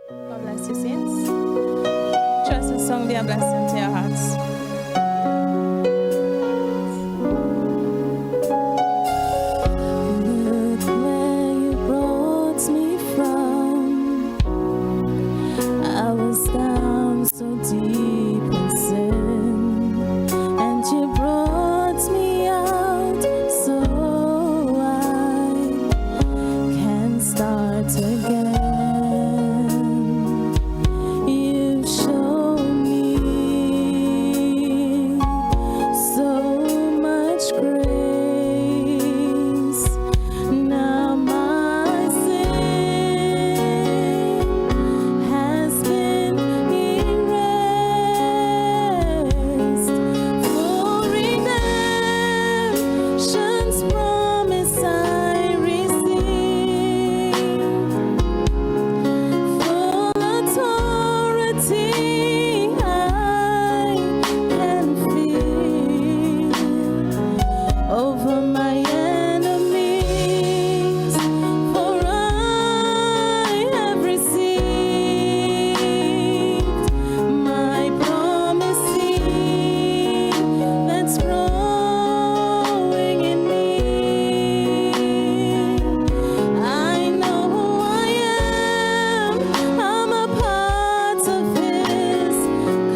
God bless you, saints. Trust the song be a blessing to your hearts. Look where you brought me from. I was down so deep in sin, and you brought me out so I can start again. You've shown me so much grace. Now my sin has been erased. For redemption's promise I receive. Full authority I can feel over my enemies, for I have received my promise seed that's growing in me. I know who I am. I'm a part of His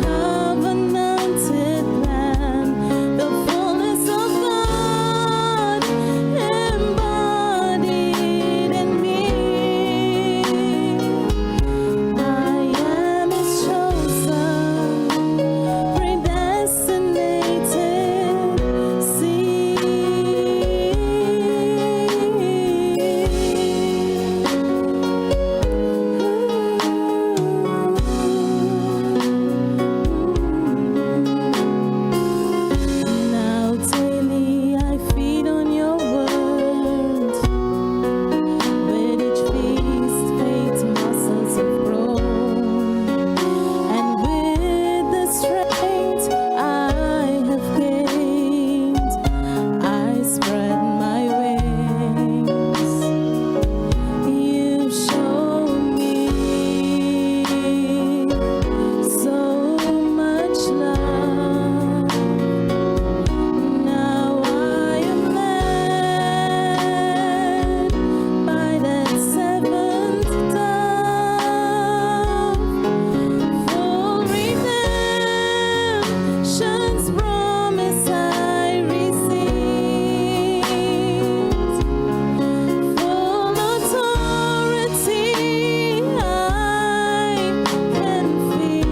covenanted plan, the fullness of God embodied in me. I am His chosen, predestinated seed. Now daily I feed on your word. With each feast, faith muscles have grown, and with the strength I have gained, I spread my wings. You've shown me so much love. Now I am led by that seventh dove. Full redemption's promise I received. Full authority I can feel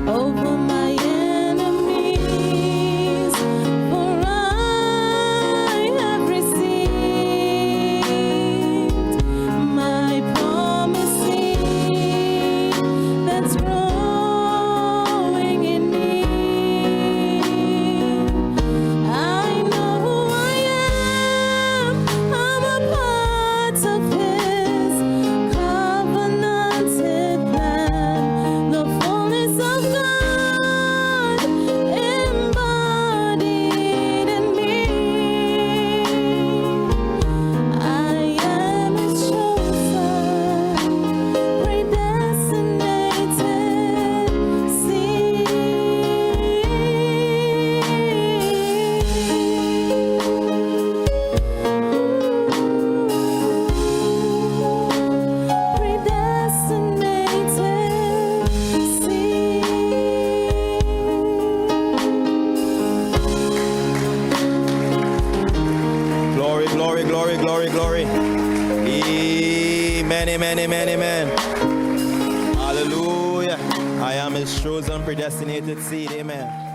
over my enemies, for I have received my promise seed that's growing in me. I know who I am. I'm a part of His covenanted plan, the fullness of God embodied in me. I am His chosen, predestinated seed. Predestinated seed. Glory, glory, glory, glory, glory. Amen, amen, amen, amen. Hallelujah. I am His chosen, predestinated seed. Amen.